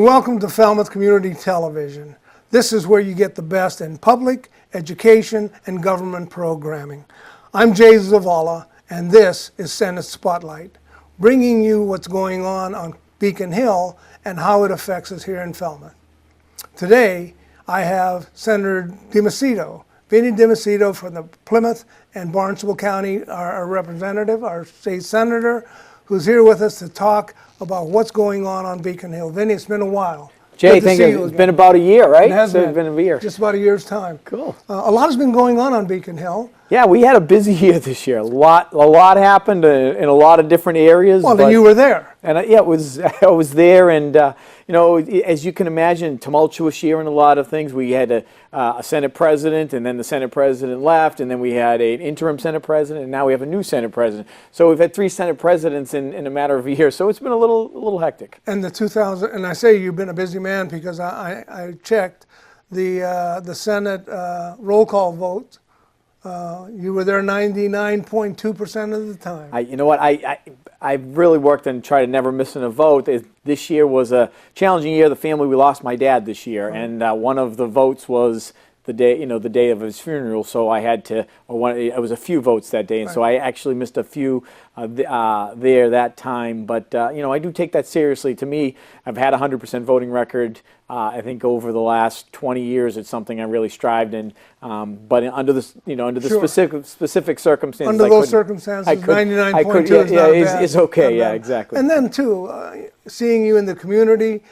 and welcome to Falmouth Community Television. This is where you get the best in public, education, and government programming. I'm Jay Zavala, and this is Senate Spotlight, bringing you what's going on Beacon Hill and how it affects us here in Falmouth. Today, I have Senator deMacedo, Vinny deMacedo from the Plymouth and Barnstable County, our representative, our state senator, who's here with us to talk about what's going on Beacon Hill. Vinny, it's been a while. Jay, it's been about a year, right? It has been a year. Just about a year's time. Cool. A lot has been going on Beacon Hill. Yeah, we had a busy year this year. A lot happened in a lot of different areas. Well, then you were there. And I was there, and you know, as you can imagine, tumultuous year in a lot of things. We had a Senate president, and then the Senate president left, and then we had an interim Senate president, and now we have a new Senate president. So we've had 3 Senate presidents in a matter of a year. So it's been a little hectic. And and I say you've been a busy man because I checked the Senate roll call vote. You were there 99.2% of the time. You know what? I really worked and tried to never missing a vote. This year was a challenging year. The family, we lost my dad this year, and one of the votes was the day of his funeral. So I had to, it was a few votes that day, and so I actually missed a few there that time. But you know, I do take that seriously. To me, I've had a 100% voting record. I think over the last 20 years, it's something I really strived in. But under the specific circumstances, under those circumstances, 99.2 is okay. Yeah, exactly. And then too, seeing you in the community.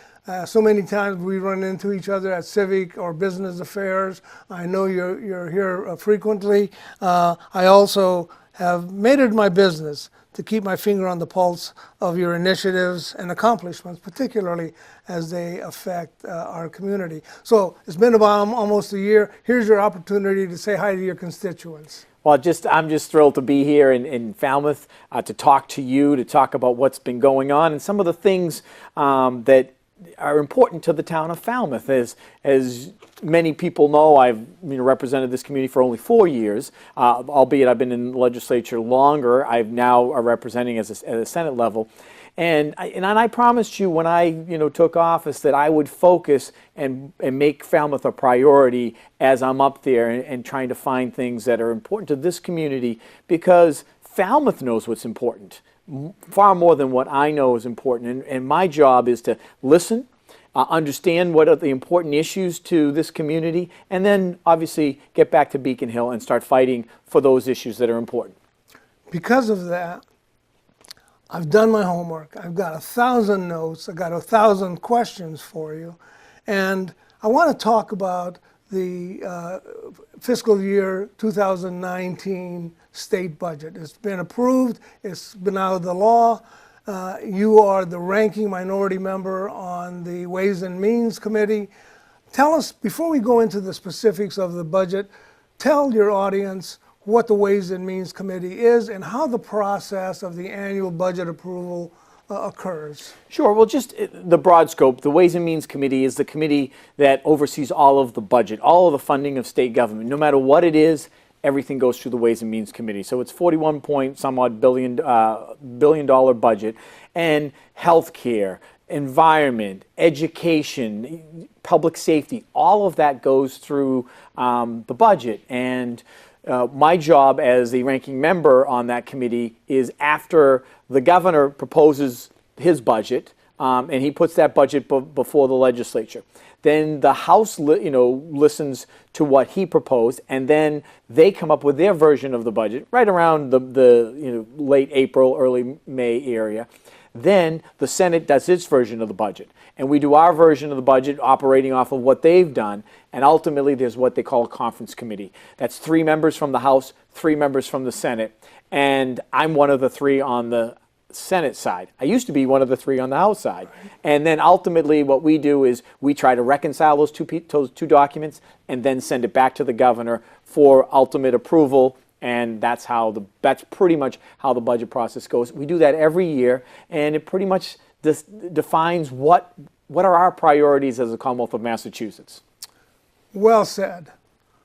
So many times we run into each other at civic or business affairs. I know you're here frequently. I also have made it my business to keep my finger on the pulse of your initiatives and accomplishments, particularly as they affect our community. So it's been about almost a year. Here's your opportunity to say hi to your constituents. Well, I'm just thrilled to be here in Falmouth to talk to you, to talk about what's been going on and some of the things that are important to the town of Falmouth. As many people know, I've represented this community for only 4 years, albeit I've been in the legislature longer. I'm now representing at a Senate level. And I promised you when I took office that I would focus and make Falmouth a priority as I'm up there and trying to find things that are important to this community, because Falmouth knows what's important, far more than what I know is important. And my job is to listen, understand what are the important issues to this community, and then obviously get back to Beacon Hill and start fighting for those issues that are important. Because of that, I've done my homework. I've got 1,000 notes. I've got 1,000 questions for you. And I want to talk about the fiscal year 2019 state budget. It's been approved. It's been out of the law. You are the ranking minority member on the Ways and Means Committee. Tell us, before we go into the specifics of the budget, tell your audience what the Ways and Means Committee is and how the process of the annual budget approval occurs. Sure. Well, just the broad scope. The Ways and Means Committee is the committee that oversees all of the budget, all of the funding of state government. No matter what it is, everything goes through the Ways and Means Committee. So it's 41 point some odd billion dollar budget, and healthcare, environment, education, public safety, all of that goes through the budget. And my job as the ranking member on that committee is, after the governor proposes his budget, and he puts that budget before the legislature, then the House listens to what he proposed, and then they come up with their version of the budget right around the late April, early May area. Then the Senate does its version of the budget, and we do our version of the budget operating off of what they've done. And ultimately, there's what they call a conference committee. That's 3 members from the House, 3 members from the Senate, and I'm one of the 3 on the Senate side. I used to be one of the 3 on the House side. And then ultimately what we do is we try to reconcile those two documents and then send it back to the governor for ultimate approval. And that's pretty much how the budget process goes. We do that every year, and it pretty much defines what are our priorities as a Commonwealth of Massachusetts. Well said.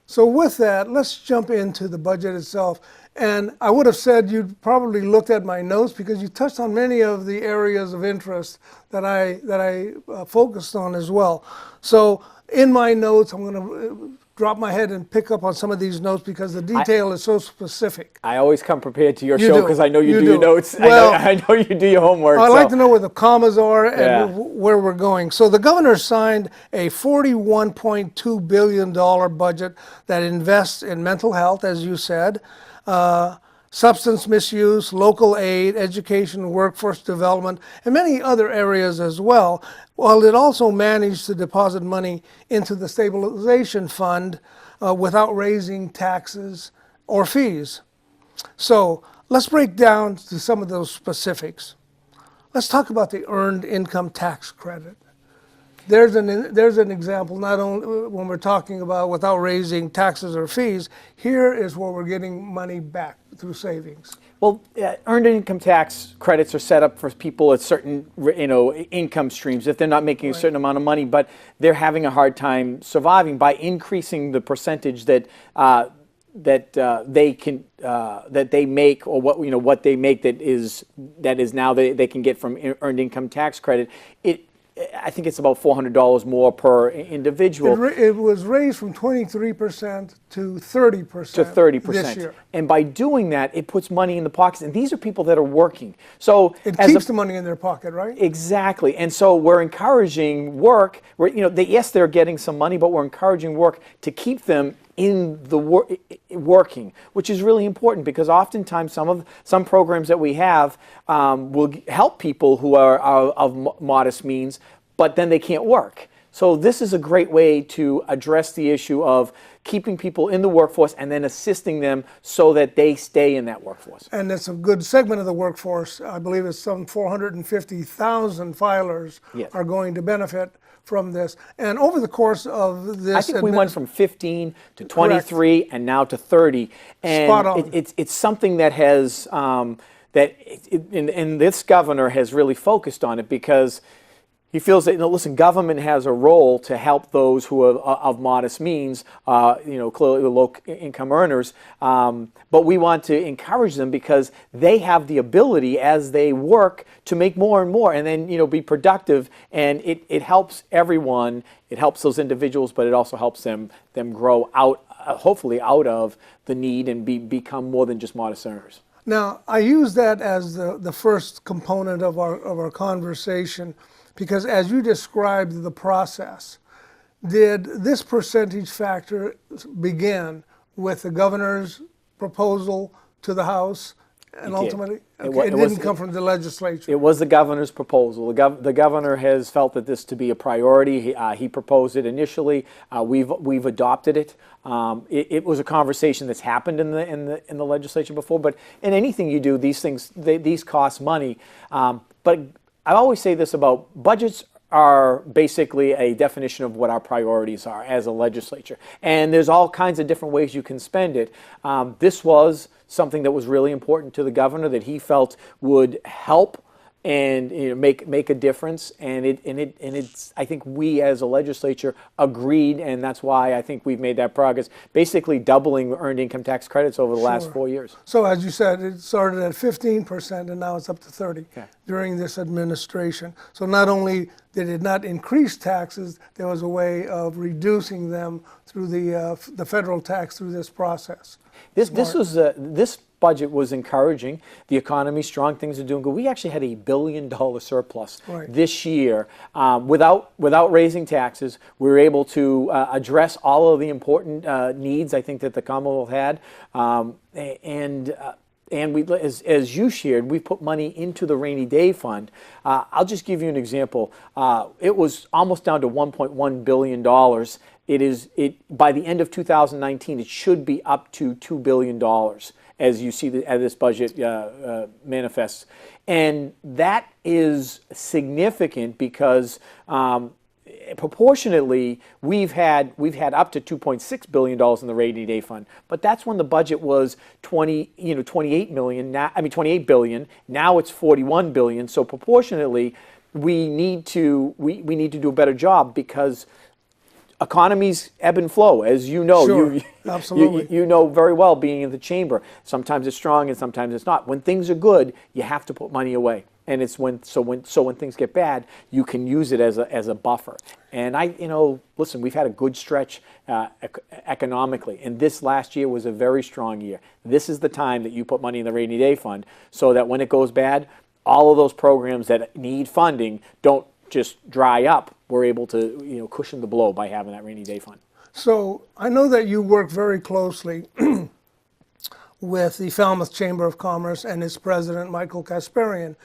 So with that, let's jump into the budget itself. And I would have said you'd probably looked at my notes because you touched on many of the areas of interest that I focused on as well. So in my notes, I'm going to drop my head and pick up on some of these notes because the detail is so specific. I always come prepared to your You show do. because I know you You do your do. notes. Well, I know you do your homework. I'd so. like to know where the commas are and Yeah. where we're going. So the governor signed a $41.2 billion budget that invests in mental health, as you said, substance misuse, local aid, education, workforce development, and many other areas as well, while it also managed to deposit money into the stabilization fund without raising taxes or fees. So let's break down to some of those specifics. Let's talk about the earned income tax credit. There's an example, not only when we're talking about without raising taxes or fees, here is where we're getting money back through savings. Well, earned income tax credits are set up for people at certain, income streams if they're not making a certain amount of money, but they're having a hard time surviving by increasing the percentage that that they make, or what they make that is now they can get from earned income tax credit. I think it's about $400 more per individual. It was raised from 23% to 30%. To 30%. This year. And by doing that, it puts money in the pockets. And these are people that are working. So it keeps the money in their pocket, right? Exactly. And so we're encouraging work. Yes, they're getting some money, but we're encouraging work to keep them in the working, which is really important because oftentimes some programs that we have will help people who are of modest means, but then they can't work. So this is a great way to address the issue of keeping people in the workforce and then assisting them so that they stay in that workforce. And it's a good segment of the workforce. I believe it's some 450,000 filers are going to benefit from this. And over the course of this, I think we went from 15 to 23 and now to 30. And Spot on. It's something that has and this governor has really focused on it because he feels that, listen, government has a role to help those who are of modest means, clearly the low income earners, but we want to encourage them because they have the ability as they work to make more and more and then, be productive, and it helps everyone. It helps those individuals, but it also helps them grow out, hopefully out of the need and become more than just modest earners. Now, I use that as the first component of our conversation. Because as you described the process, did this percentage factor begin with the governor's proposal to the House and ultimately? Okay, it didn't come from the legislature. It was the governor's proposal. The governor has felt that this to be a priority. He proposed it initially. We've adopted it. It was a conversation that's happened in the legislature before. But in anything you do, these cost money. But I always say this about budgets are basically a definition of what our priorities are as a legislature. And there's all kinds of different ways you can spend it. This was something that was really important to the governor that he felt would help and make a difference, and it's I think we as a legislature agreed, and that's why I think we've made that progress, basically doubling earned income tax credits over the last 4 years. So as you said, it started at 15% and now it's up to 30 during this administration. So not only did it not increase taxes, there was a way of reducing them through the federal tax through this process. This budget was encouraging. The economy's strong. Things are doing good. We actually had a $1 billion surplus this year without raising taxes. We were able to address all of the important needs I think that the Commonwealth had, and we, as you shared, we put money into the rainy day fund. I'll just give you an example. It was almost down to $1.1 billion. By the end of 2019, it should be up to $2 billion as you see as this budget manifests. And that is significant because proportionately, we've had up to $2.6 billion in the rainy day fund, but that's when the budget was 28 billion. Now it's 41 billion. So proportionately, we need to do a better job because economies ebb and flow, as you know. Sure, absolutely. You know very well, being in the chamber. Sometimes it's strong and sometimes it's not. When things are good, you have to put money away. And it's when things get bad, you can use it as a buffer. And listen, we've had a good stretch economically, and this last year was a very strong year. This is the time that you put money in the rainy day fund, so that when it goes bad, all of those programs that need funding don't just dry up. We're able to cushion the blow by having that rainy day fund. So I know that you work very closely with the Falmouth Chamber of Commerce and its president, Michael Kasparian.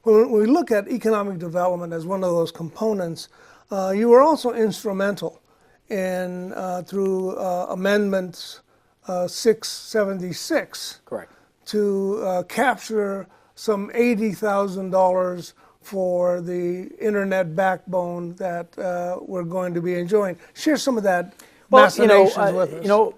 When we look at economic development as one of those components, you were also instrumental in through amendments 676. Correct. To capture some $80,000 for the internet backbone that we're going to be enjoying. Share some of that machinations with us.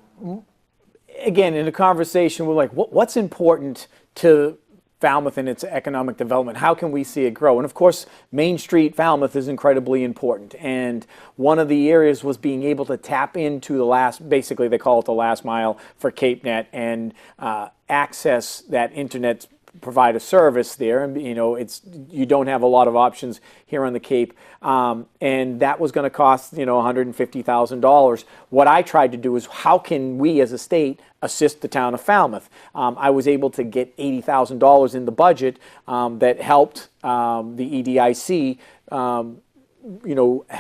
Again, in a conversation, we're like, what's important to Falmouth and its economic development? How can we see it grow? And of course, Main Street, Falmouth is incredibly important. And one of the areas was being able to tap into basically they call it the last mile for CapeNet, and access that internet provide a service there, and you don't have a lot of options here on the Cape, and that was going to cost $150,000. What I tried to do is, how can we as a state assist the town of Falmouth? I was able to get $80,000 in the budget that helped the EDIC.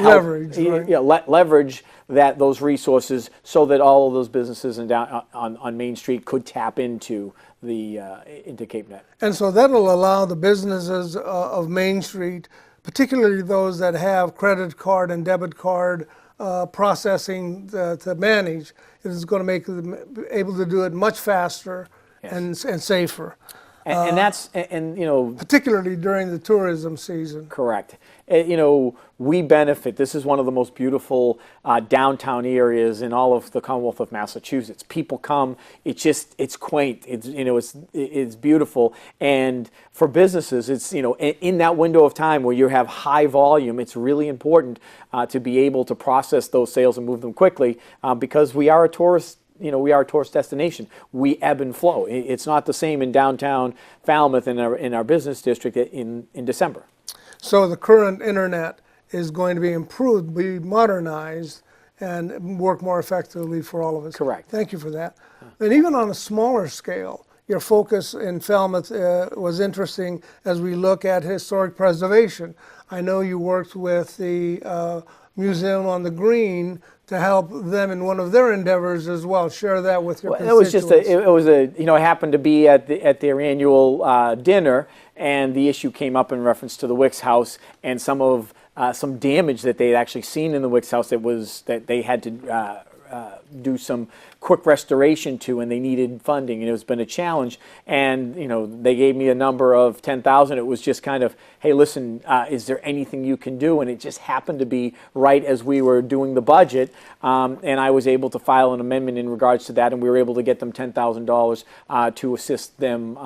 Leverage, right? Leverage those resources so that all of those businesses on Main Street could tap into CapeNet. And so that'll allow the businesses of Main Street, particularly those that have credit card and debit card processing to manage, it is going to make them able to do it much faster. Yes. and safer. And that's particularly during the tourism season. Correct. We benefit. This is one of the most beautiful downtown areas in all of the Commonwealth of Massachusetts. People come. It's quaint. It's beautiful. And for businesses, it's in that window of time where you have high volume, it's really important to be able to process those sales and move them quickly, because we are a tourist. We are a tourist destination. We ebb and flow. It's not the same in downtown Falmouth in our business district in December. So the current internet is going to be improved, be modernized, and work more effectively for all of us. Correct. Thank you for that. And even on a smaller scale, your focus in Falmouth was interesting as we look at historic preservation. I know you worked with the Museum on the Green to help them in one of their endeavors as well. Share that with your constituents. I happened to be at their annual dinner, and the issue came up in reference to the Wicks House and some damage that they had actually seen in the Wicks House that they had to do some quick restoration to, and they needed funding, and it's been a challenge. And they gave me a number of $10,000. It was just kind of, hey, listen, is there anything you can do? And it just happened to be right as we were doing the budget, and I was able to file an amendment in regards to that, and we were able to get them $10,000 to assist them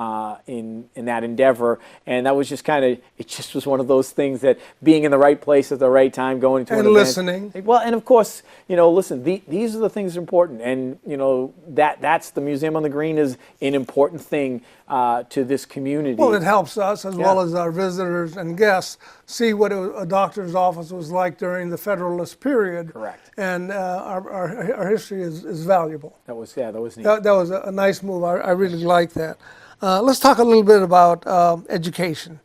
in that endeavor. And that was just it just was one of those things, that being in the right place at the right time, going to an event. Listening. Well, and of course, listen, these are the things that are important, and that's the Museum on the Green is an important thing to this community. Well, it helps us as well as our visitors and guests see what a doctor's office was like during the Federalist period. Correct. And our history is valuable. That was neat. That was a nice move. I really like that. Let's talk a little bit about education.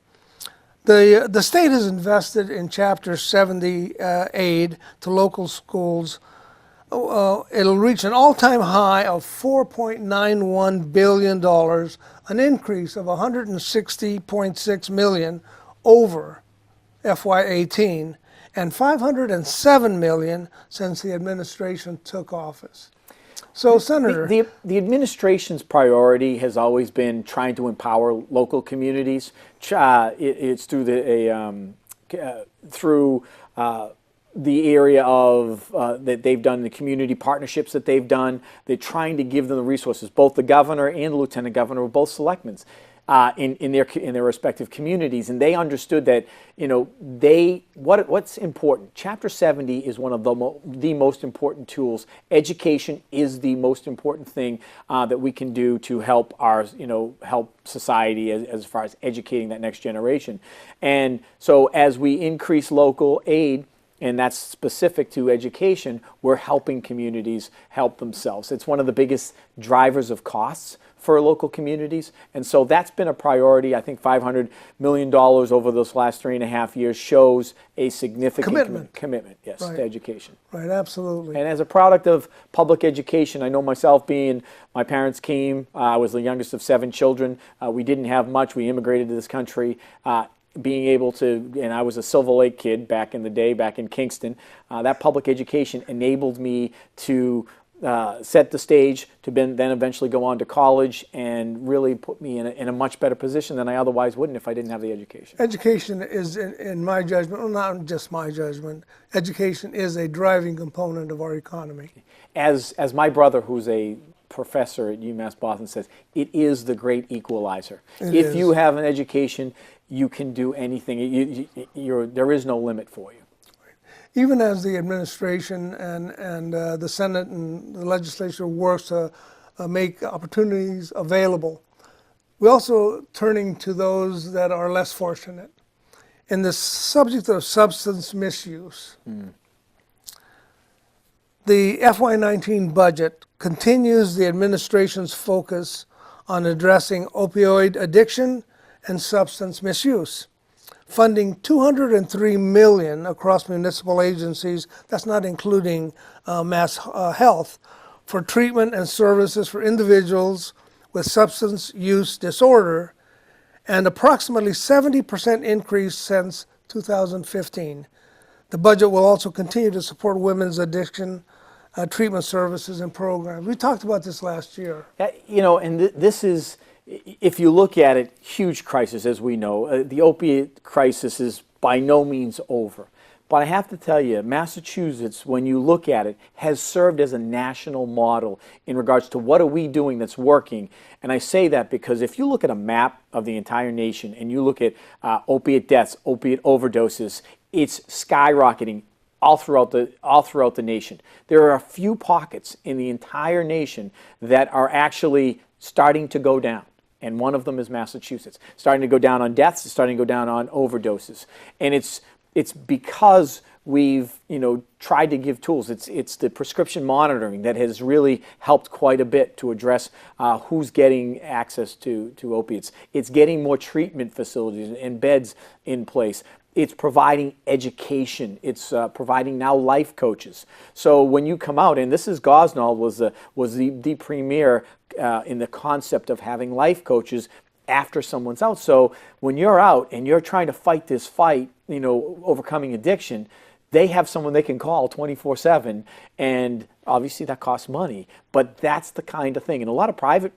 The state has invested in Chapter 70 aid to local schools. It'll reach an all-time high of $4.91 billion, an increase of $160.6 million over FY18, and $507 million since the administration took office. So, Senator, the administration's priority has always been trying to empower local communities. It's through the area of that they've done, the community partnerships that they've done. They're trying to give them the resources. Both the governor and the lieutenant governor were both selectmen. in their respective communities, and they understood that what's important. Chapter 70 is one of the most important tools. Education is the most important thing that we can do to help help society as far as educating that next generation. And so as we increase local aid, and that's specific to education, we're helping communities help themselves. It's one of the biggest drivers of costs for local communities, and so that's been a priority. I think $500 million over those last 3.5 years shows a significant commitment, yes, right. to education. Right, absolutely. And as a product of public education, I know myself my parents came, I was the youngest of 7 children. We didn't have much. We immigrated to this country. Being able to, and I was a Silver Lake kid back in the day, back in Kingston, that public education enabled me to set the stage to then eventually go on to college and really put me in a much better position than I otherwise wouldn't if I didn't have the education. Education is, in my judgment, well, not just my judgment, education is a driving component of our economy. As my brother, who's a professor at UMass Boston, says, it is the great equalizer. If you have an education, you can do anything. There is no limit for you. Even as the administration and the Senate and the legislature works to make opportunities available, we're also turning to those that are less fortunate. In the subject of substance misuse, the FY19 budget continues the administration's focus on addressing opioid addiction and substance misuse, funding $203 million across municipal agencies, that's not including mass health, for treatment and services for individuals with substance use disorder, and approximately 70% increase since 2015. The budget will also continue to support women's addiction treatment services and programs. We talked about this last year. And this is, if you look at it, huge crisis, as we know. The opiate crisis is by no means over. But I have to tell you, Massachusetts, when you look at it, has served as a national model in regards to what are we doing that's working. And I say that because if you look at a map of the entire nation and you look at opiate deaths, opiate overdoses, it's skyrocketing all throughout the nation. There are a few pockets in the entire nation that are actually starting to go down. And one of them is Massachusetts. Starting to go down on deaths, starting to go down on overdoses. And it's because we've tried to give tools. It's the prescription monitoring that has really helped quite a bit to address who's getting access to opiates. It's getting more treatment facilities and beds in place. It's providing education. It's providing now life coaches. So when you come out, and this is Gosnell was the premier in the concept of having life coaches after someone's out. So when you're out and you're trying to fight this fight, overcoming addiction, they have someone they can call 24/7, and obviously that costs money. But that's the kind of thing, and a lot of private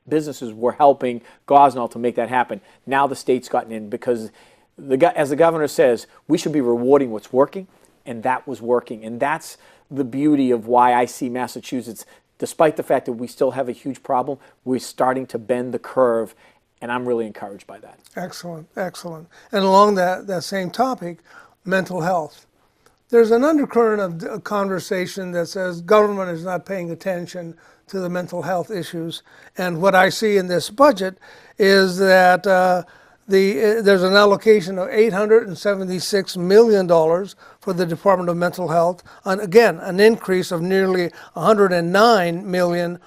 businesses were helping Gosnell to make that happen. Now the state's gotten in because, as the governor says, we should be rewarding what's working, and that was working. And that's the beauty of why I see Massachusetts, despite the fact that we still have a huge problem, we're starting to bend the curve, and I'm really encouraged by that. Excellent, excellent. And along that same topic, mental health. There's an undercurrent of conversation that says government is not paying attention to the mental health issues. And what I see in this budget is that there's an allocation of $876 million for the Department of Mental Health. And again, an increase of nearly $109 million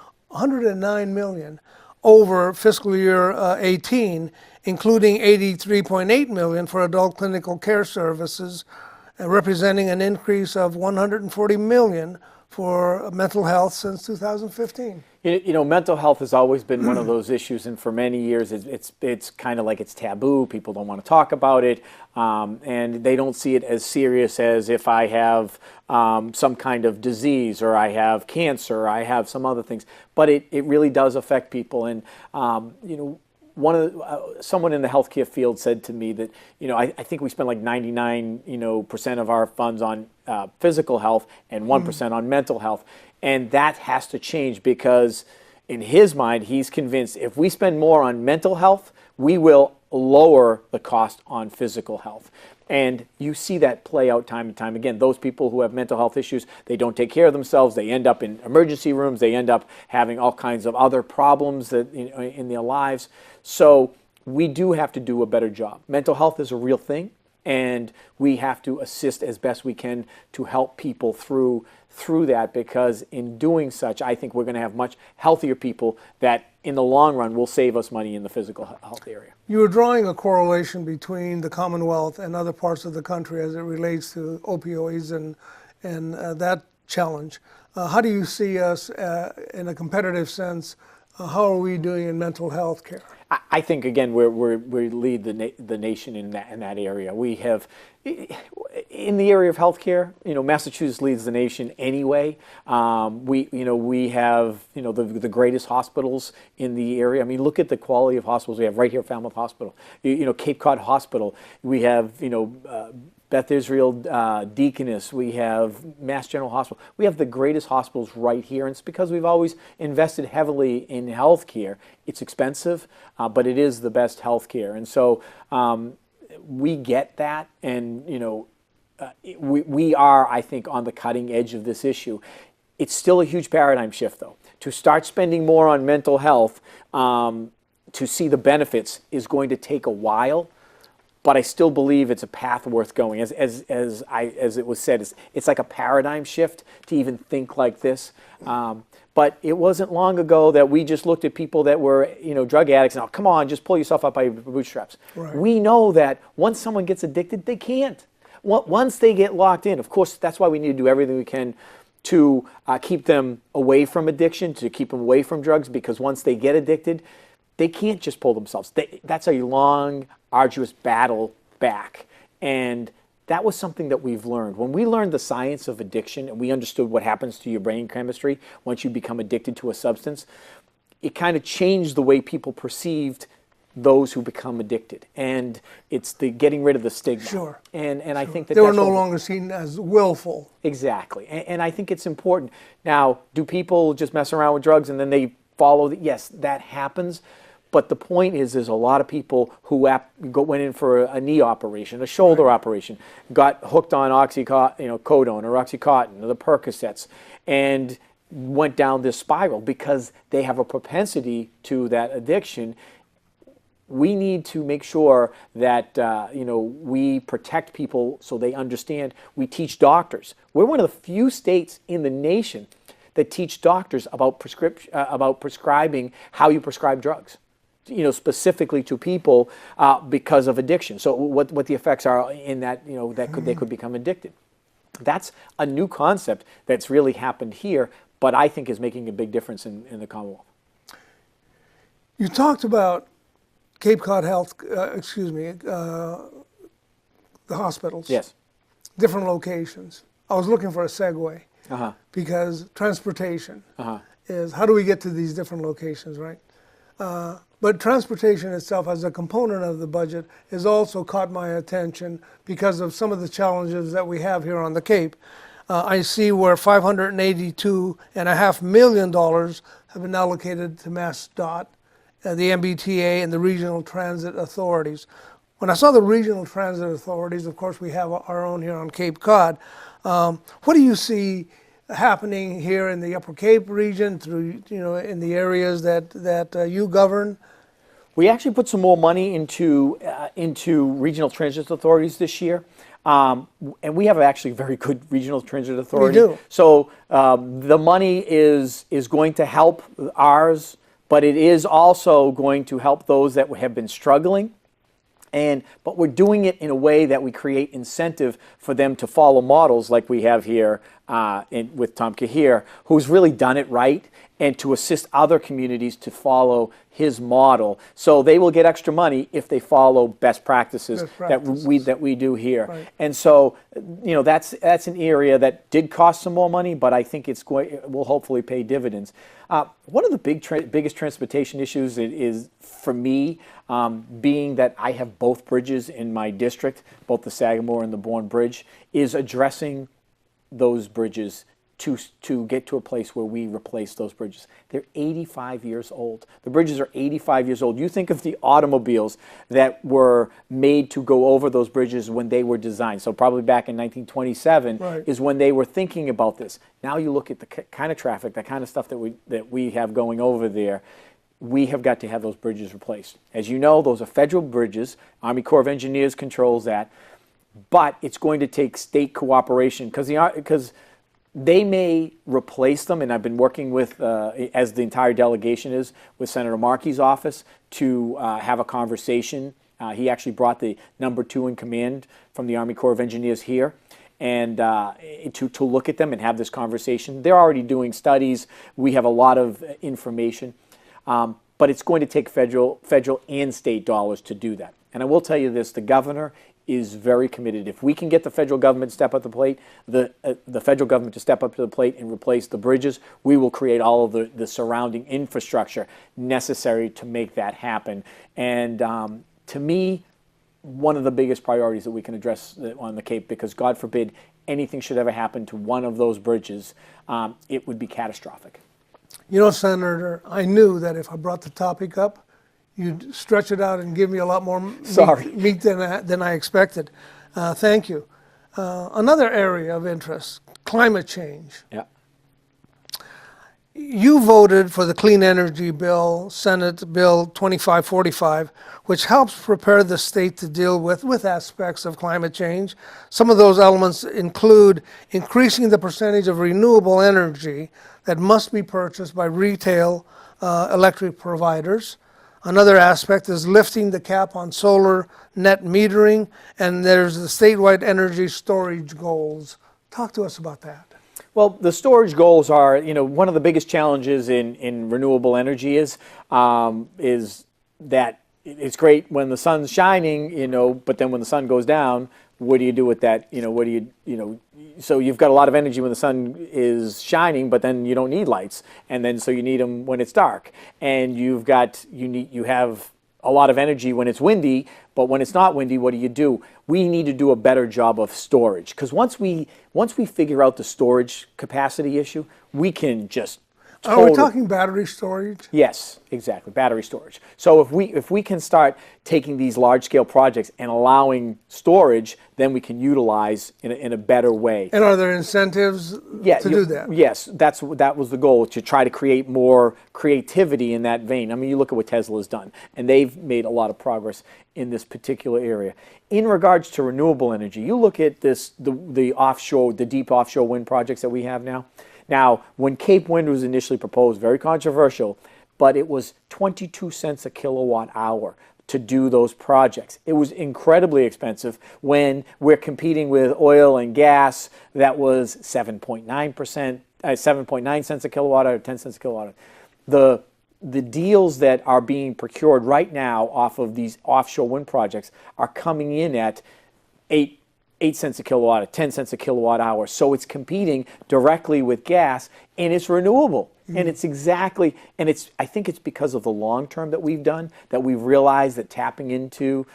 over fiscal year 18, including $83.8 million for adult clinical care services, representing an increase of $140 million for mental health since 2015. Mental health has always been one of those issues, and for many years it's kind of like it's taboo. People don't want to talk about it, and they don't see it as serious as if I have some kind of disease, or I have cancer, or I have some other things. But it really does affect people, and someone in the healthcare field said to me that I think we spend like 99% of our funds on physical health and 1% on mental health, and that has to change because in his mind, he's convinced if we spend more on mental health, we will lower the cost on physical health. And you see that play out time and time again. Those people who have mental health issues, they don't take care of themselves. They end up in emergency rooms. They end up having all kinds of other problems that, in their lives. So we do have to do a better job. Mental health is a real thing, and we have to assist as best we can to help people through that, because in doing such, I think we're going to have much healthier people that in the long run will save us money in the physical health area. You were drawing a correlation between the Commonwealth and other parts of the country as it relates to opioids and that challenge. How do you see us in a competitive sense? How are we doing in mental health care? I think, again, we lead the nation in that area. We have, in the area of healthcare, Massachusetts leads the nation anyway. We have, the greatest hospitals in the area. I mean, look at the quality of hospitals we have right here at Falmouth Hospital. Cape Cod Hospital. We have, Beth Israel Deaconess, we have Mass General Hospital. We have the greatest hospitals right here, and it's because we've always invested heavily in health care. It's expensive, but it is the best health care. And so we get that, and we are, I think, on the cutting edge of this issue. It's still a huge paradigm shift, though. To start spending more on mental health, to see the benefits is going to take a while. But I still believe it's a path worth going. As it was said, it's like a paradigm shift to even think like this. But it wasn't long ago that we just looked at people that were, drug addicts. Now, come on, just pull yourself up by your bootstraps. Right. We know that once someone gets addicted, they can't. Once they get locked in, of course, that's why we need to do everything we can to keep them away from addiction, to keep them away from drugs, because once they get addicted, they can't just pull themselves. That's a long, arduous battle back. And that was something that we've learned. When we learned the science of addiction and we understood what happens to your brain chemistry once you become addicted to a substance, it kind of changed the way people perceived those who become addicted. And it's the getting rid of the stigma. Sure. And I think that they were no longer seen as willful. Exactly. And I think it's important. Now, do people just mess around with drugs and then they follow? Yes, that happens. But the point is, there's a lot of people who went in for a knee operation, a shoulder operation, got hooked on codone or Oxycontin or the Percocets, and went down this spiral because they have a propensity to that addiction. We need to make sure that we protect people so they understand. We teach doctors. We're one of the few states in the nation that teach doctors about prescribing, how you prescribe drugs, specifically to people because of addiction. So what the effects are in that, they could become addicted. That's a new concept that's really happened here, but I think is making a big difference in the Commonwealth. You talked about Cape Cod the hospitals. Yes. Different locations. I was looking for a segue because transportation is, how do we get to these different locations, right? But transportation itself as a component of the budget has also caught my attention because of some of the challenges that we have here on the Cape. I see where $582.5 million have been allocated to MassDOT, the MBTA, and the regional transit authorities. When I saw the regional transit authorities, of course we have our own here on Cape Cod. What do you see happening here in the Upper Cape region, through in the areas that you govern? We actually put some more money into regional transit authorities this year, and we have actually a very good regional transit authority. We do. So the money is going to help ours, but it is also going to help those that have been struggling. But we're doing it in a way that we create incentive for them to follow models like we have here with Tom Kahir, who's really done it right, and to assist other communities to follow his model. So they will get extra money if they follow best practices, that we do here. Right. And so, that's an area that did cost some more money, but I think it will hopefully pay dividends. One of the biggest transportation issues is for me, being that I have both bridges in my district, both the Sagamore and the Bourne Bridge, is addressing those bridges to get to a place where we replace those bridges. They're 85 years old. The bridges are 85 years old. You think of the automobiles that were made to go over those bridges when they were designed. So probably back in 1927 Right. is when they were thinking about this. Now you look at the kind of traffic, the kind of stuff that we have going over there. We have got to have those bridges replaced. As you know, those are federal bridges. Army Corps of Engineers controls that. But it's going to take state cooperation because they may replace them, and I've been working with, as the entire delegation is, with Senator Markey's office to have a conversation. He actually brought the number 2 in command from the Army Corps of Engineers here, and to look at them and have this conversation. They're already doing studies. We have a lot of information. But it's going to take federal and state dollars to do that. And I will tell you this, the governor is very committed. If we can get the federal government to step up to the plate, the federal government to step up to the plate and replace the bridges, we will create all of the surrounding infrastructure necessary to make that happen. And to me, one of the biggest priorities that we can address on the Cape, because God forbid anything should ever happen to one of those bridges, it would be catastrophic. You know, Senator, I knew that if I brought the topic up, you'd stretch it out and give me a lot more meat than I expected. Thank you. Another area of interest, climate change. Yeah. You voted for the Clean Energy Bill, Senate Bill 2545, which helps prepare the state to deal with aspects of climate change. Some of those elements include increasing the percentage of renewable energy that must be purchased by retail electric providers. Another aspect is lifting the cap on solar net metering, and there's the statewide energy storage goals. Talk to us about that. Well, the storage goals are, one of the biggest challenges in renewable energy is that it's great when the sun's shining, but then when the sun goes down, what do you do with that? So you've got a lot of energy when the sun is shining, but then you don't need lights, and then so you need them when it's dark, and you have a lot of energy when it's windy, but when it's not windy, what do? We need to do a better job of storage, because once we figure out the storage capacity issue, we can just Are we talking battery storage? Yes, exactly, battery storage. So if we can start taking these large-scale projects and allowing storage, then we can utilize in a better way. And are there incentives to do that? Yes, that was the goal, to try to create more creativity in that vein. I mean, you look at what Tesla's done, and they've made a lot of progress in this particular area. In regards to renewable energy, you look at the deep offshore wind projects that we have now. Now, when Cape Wind was initially proposed, very controversial, but it was 22 cents a kilowatt hour to do those projects. It was incredibly expensive when we're competing with oil and gas that was 7.9 cents a kilowatt hour, 10 cents a kilowatt hour. The deals that are being procured right now off of these offshore wind projects are coming in at 8 cents a kilowatt hour, 10 cents a kilowatt hour. So it's competing directly with gas, and it's renewable. Mm-hmm. And I think it's because of the long term that we've done, that we've realized that tapping into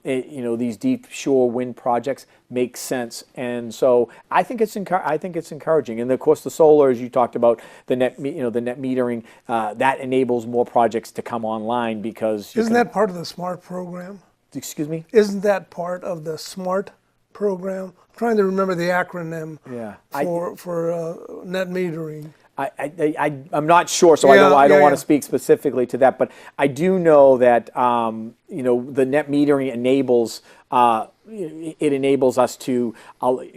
these deep shore wind projects makes sense. And so I think it's encouraging. And of course the solar, as you talked about, the net metering, that enables more projects to come online, because Isn't that part of the SMART program? Excuse me? Isn't that part of the SMART program? I'm trying to remember the acronym for net metering. I'm not sure, so I don't want to speak specifically to that, but I do know that the net metering enables us to,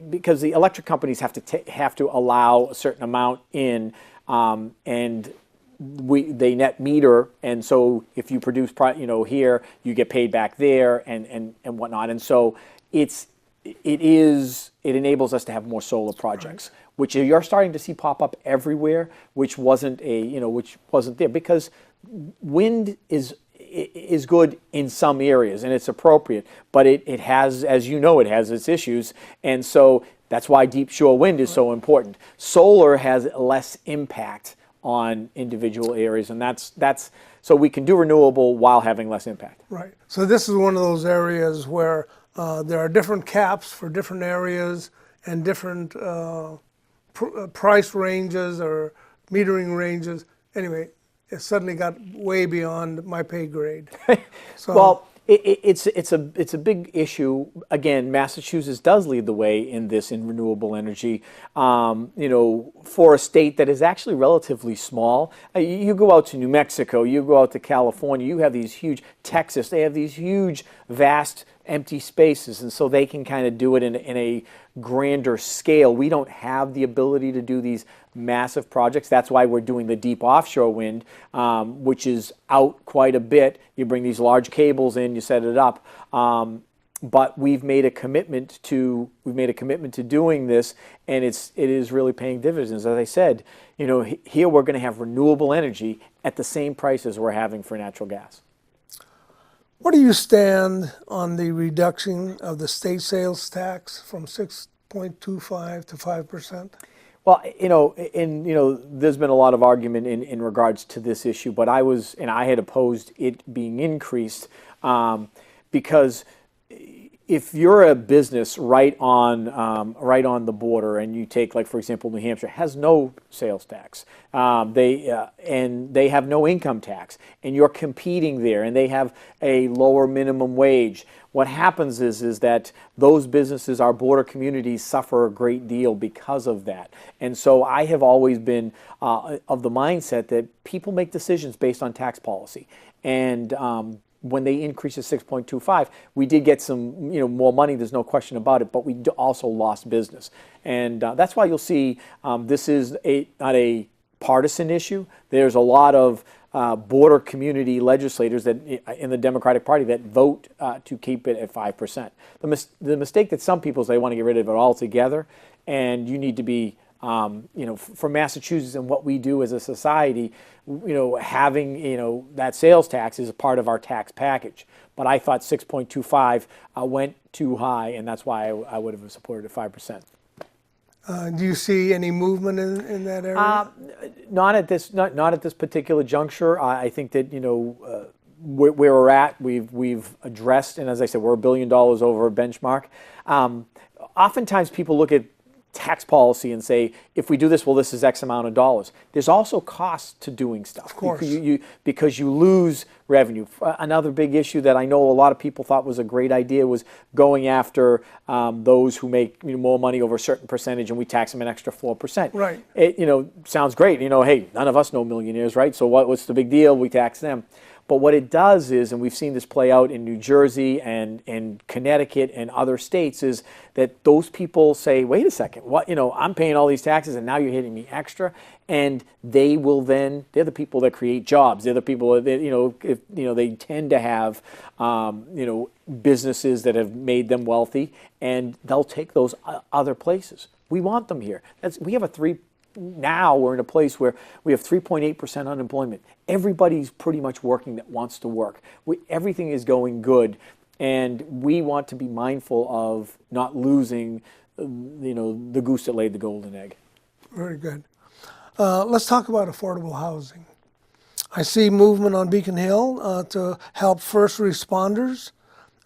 because the electric companies have to allow a certain amount in, and they net meter, and so if you produce here, you get paid back there and whatnot, and so it enables us to have more solar projects, which you're starting to see pop up everywhere, which wasn't there, because wind is good in some areas and it's appropriate, but it has, as you know, it has its issues, and so that's why deep shore wind is so important. Solar has less impact on individual areas, and that's so we can do renewable while having less impact. Right. So this is one of those areas where there are different caps for different areas and different price ranges or metering ranges. Anyway, it suddenly got way beyond my pay grade. So, Well, it's a big issue. Again, Massachusetts does lead the way in this in renewable energy. For a state that is actually relatively small, you go out to New Mexico, you go out to California, you have these huge Texas. They have these huge, vast empty spaces, and so they can kind of do it in a grander scale. We don't have the ability to do these massive projects. That's why we're doing the deep offshore wind, which is out quite a bit. You bring these large cables in, you set it up. But we've made a commitment to doing this, and it is really paying dividends. As I said, here we're going to have renewable energy at the same price as we're having for natural gas. where do you stand on the reduction of the state sales tax from 6.25 to 5%? Well, there's been a lot of argument in regards to this issue, but I had opposed it being increased because if you're a business right on the border, and you take, like, for example, New Hampshire has no sales tax, and they have no income tax, and you're competing there, and they have a lower minimum wage. What happens is that those businesses, our border communities, suffer a great deal because of that. And so I have always been of the mindset that people make decisions based on tax policy, and when they increased to 6.25, we did get some, more money. There's no question about it. But we also lost business, and that's why you'll see this is not a partisan issue. There's a lot of border community legislators that in the Democratic Party that vote to keep it at 5%. The mistake that some people say, they want to get rid of it altogether, and you need to be. For Massachusetts and what we do as a society, having, that sales tax is a part of our tax package. But I thought 6.25 went too high, and that's why I would have supported 5%. Do you see any movement in that area? Not at this particular juncture. I think that, where we're at, we've addressed, and as I said, we're $1 billion over a benchmark. Oftentimes people look at tax policy and say, if we do this, well, this is X amount of dollars. There's also costs to doing stuff. Of course. Because you lose revenue. Another big issue that I know a lot of people thought was a great idea was going after those who make more money over a certain percentage, and we tax them an extra 4%. Right. It sounds great. Hey, none of us know millionaires, right? So what's the big deal? We tax them. But what it does is, and we've seen this play out in New Jersey and Connecticut and other states, is that those people say, wait a second, I'm paying all these taxes and now you're hitting me extra. And they will then, they're the people that create jobs. They're the people that, they tend to have, businesses that have made them wealthy, and they'll take those other places. We want them here. Now we're in a place where we have 3.8% unemployment. Everybody's pretty much working that wants to work. Everything is going good, and we want to be mindful of not losing, the goose that laid the golden egg. Very good. Let's talk about affordable housing. I see movement on Beacon Hill to help first responders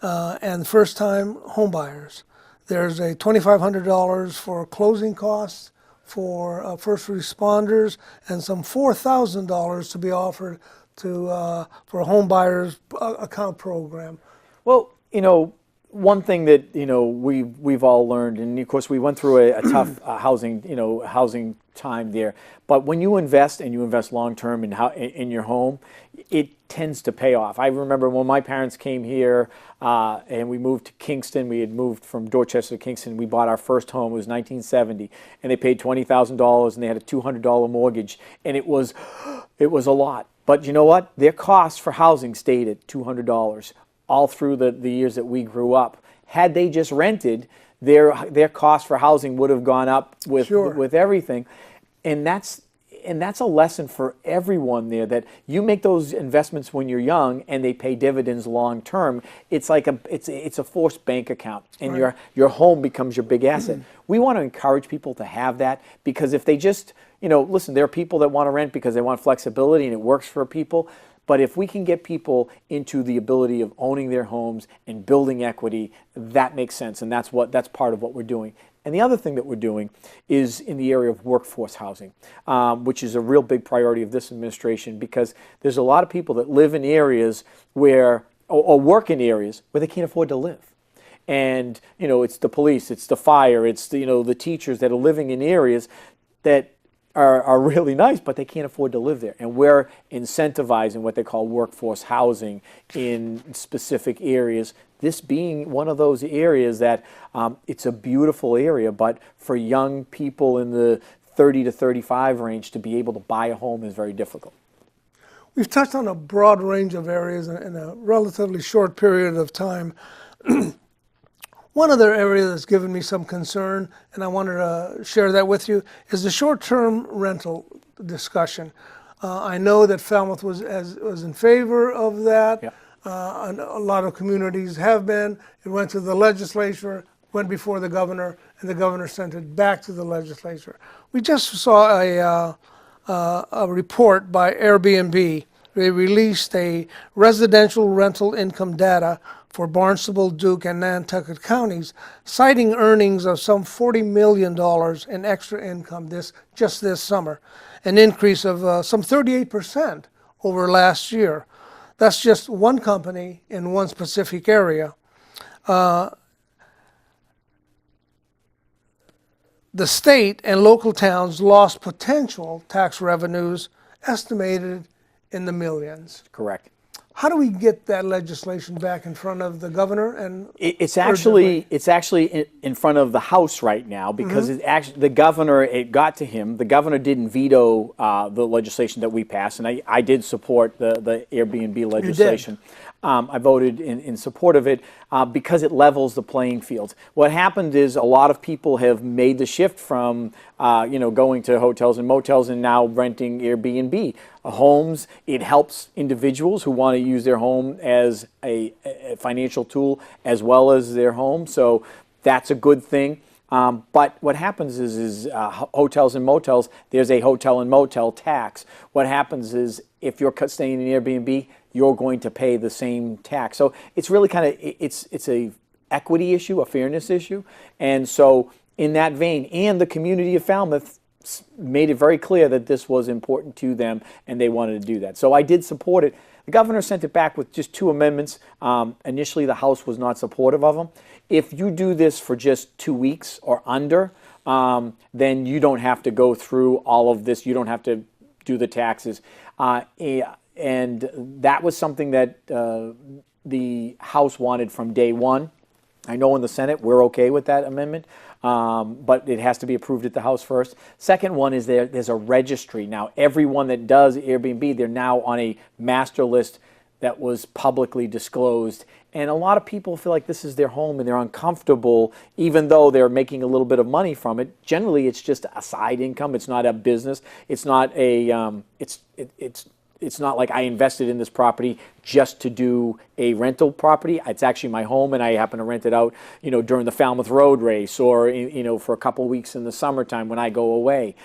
and first-time homebuyers. There's a $2,500 for closing costs for first responders, and some $4,000 to be offered for a home buyer's account program. Well, one thing that we've all learned, and of course we went through a tough housing time there. But when you invest, and you invest long term in your home, it tends to pay off. I remember when my parents came here and we moved to Kingston. We had moved from Dorchester to Kingston. We bought our first home. It was 1970, and they paid $20,000, and they had a $200 mortgage, and it was a lot. But you know what? Their costs for housing stayed at $200 all through the years that we grew up. Had they just rented, their cost for housing would have gone up with everything, and that's a lesson for everyone there, that you make those investments when you're young and they pay dividends long term. It's like it's a forced bank account, and right. your home becomes your big asset. We want to encourage people to have that, because if they just listen, there are people that want to rent because they want flexibility and it works for people. But if we can get people into the ability of owning their homes and building equity, that makes sense, and that's part of what we're doing. And the other thing that we're doing is in the area of workforce housing, which is a real big priority of this administration, because there's a lot of people that live in areas where, or work in areas where they can't afford to live. And, it's the police, it's the fire, it's the, the teachers that are living in areas that are really nice, but they can't afford to live there. And we're incentivizing what they call workforce housing in specific areas. This being one of those areas that it's a beautiful area, but for young people in the 30 to 35 range to be able to buy a home is very difficult. We've touched on a broad range of areas in a relatively short period of time. One other area that's given me some concern, and I wanted to share that with you, is the short-term rental discussion. I know that Falmouth was in favor of that. Yeah. And a lot of communities have been. It went to the legislature, went before the governor, and the governor sent it back to the legislature. We just saw a report by Airbnb. They released a residential rental income data for Barnstable, Duke, and Nantucket counties, citing earnings of some $40 million in extra income just this summer, an increase of some 38% over last year. That's just one company in one specific area. The state and local towns lost potential tax revenues estimated in the millions. Correct. How do we get that legislation back in front of the governor? And it's actually in front of the House right now, because the governor, it got to him. The governor didn't veto the legislation that we passed, and I did support the Airbnb legislation. I voted in support of it because it levels the playing field. What happened is a lot of people have made the shift from going to hotels and motels and now renting Airbnb homes. It helps individuals who want to use their home as a financial tool as well as their home. So that's a good thing. But what happens is hotels and motels, there's a hotel and motel tax. What happens is if you're staying in Airbnb, you're going to pay the same tax. So it's really kind of, it's a equity issue, a fairness issue. And so in that vein, and the community of Falmouth made it very clear that this was important to them and they wanted to do that. So I did support it. The governor sent it back with just 2 amendments. Initially, the House was not supportive of them. If you do this for just 2 weeks or under, then you don't have to go through all of this. You don't have to do the taxes. And that was something that the House wanted from day one. I know in the Senate we're okay with that amendment, but it has to be approved at the House first. Second one is there's a registry. Now, everyone that does Airbnb, they're now on a master list that was publicly disclosed. And a lot of people feel like this is their home and they're uncomfortable, even though they're making a little bit of money from it. Generally, it's just a side income. It's not a business. It's not a, it's not like I invested in this property just to do a rental property. It's actually my home, and I happen to rent it out, during the Falmouth Road Race or, for a couple of weeks in the summertime when I go away.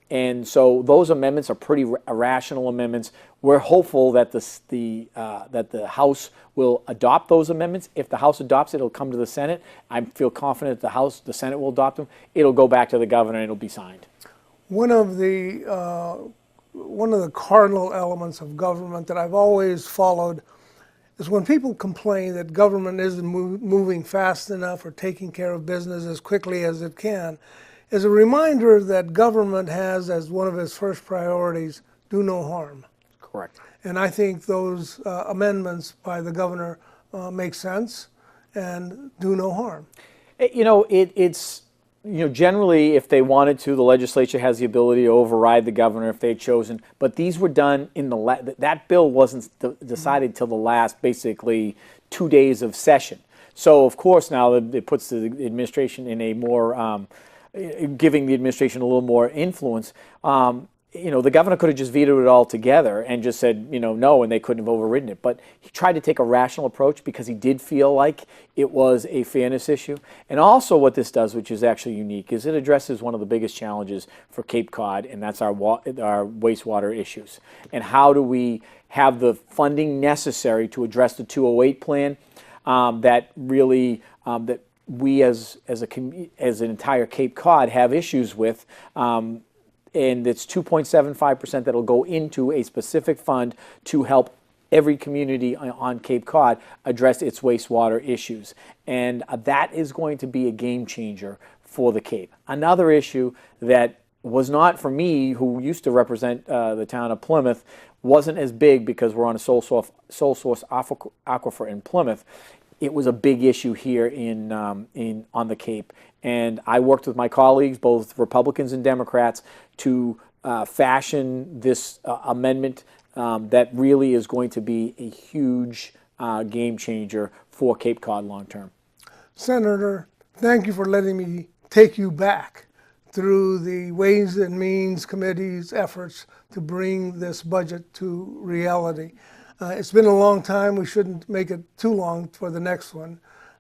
And so those amendments are pretty rational amendments. We're hopeful that the House will adopt those amendments. If the House adopts it, it'll come to the Senate. I feel confident the Senate will adopt them. It'll go back to the governor and it'll be signed. one of the cardinal elements of government that I've always followed is when people complain that government isn't moving fast enough or taking care of business as quickly as it can, is a reminder that government has as one of its first priorities, do no harm. Correct. And I think those amendments by the governor make sense and do no harm. Generally, if they wanted to, the legislature has the ability to override the governor if they'd chosen. But these were done in that bill wasn't decided till the last, basically, 2 days of session. So, of course, now it puts the administration in a more, giving the administration a little more influence. The governor could have just vetoed it all together and just said, no, and they couldn't have overridden it. But he tried to take a rational approach because he did feel like it was a fairness issue. And also what this does, which is actually unique, is it addresses one of the biggest challenges for Cape Cod, and that's our wastewater issues. And how do we have the funding necessary to address the 208 plan that really that we as an entire Cape Cod have issues with. And it's 2.75% that'll go into a specific fund to help every community on Cape Cod address its wastewater issues. And that is going to be a game changer for the Cape. Another issue that was not for me, who used to represent the town of Plymouth, wasn't as big because we're on a sole source aquifer in Plymouth. It was a big issue here on the Cape. And I worked with my colleagues, both Republicans and Democrats, to fashion this amendment that really is going to be a huge game changer for Cape Cod long term. Senator, thank you for letting me take you back through the Ways and Means Committee's efforts to bring this budget to reality. It's been a long time. We shouldn't make it too long for the next one.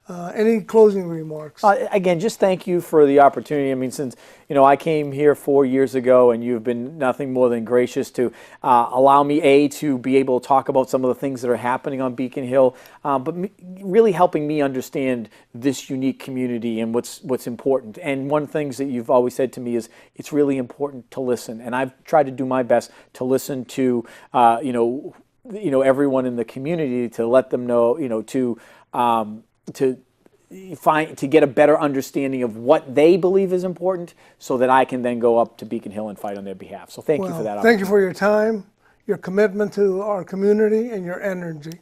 Any closing remarks? Again, just thank you for the opportunity. I mean, since I came here 4 years ago, and you've been nothing more than gracious to allow me to be able to talk about some of the things that are happening on Beacon Hill, but really helping me understand this unique community and what's important. And one of the things that you've always said to me is it's really important to listen, and I've tried to do my best to listen to everyone in the community, to let them know, to get a better understanding of what they believe is important, so that I can then go up to Beacon Hill and fight on their behalf. So thank you for that. Thank you for your time, your commitment to our community, and your energy.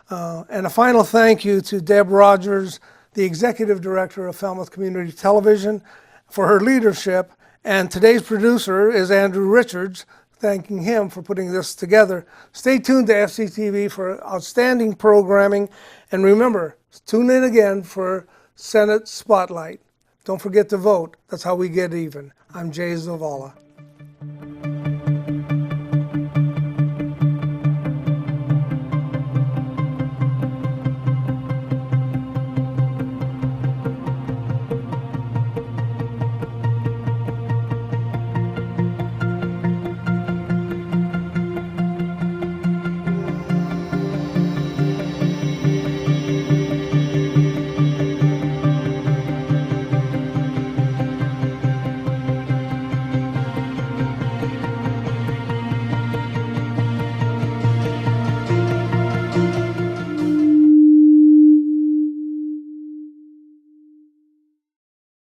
And a final thank you to Deb Rogers, the Executive Director of Falmouth Community Television, for her leadership. And today's producer is Andrew Richards, thanking him for putting this together. Stay tuned to FCTV for outstanding programming. And remember, tune in again for Senate Spotlight. Don't forget to vote. That's how we get even. I'm Jay Zavala.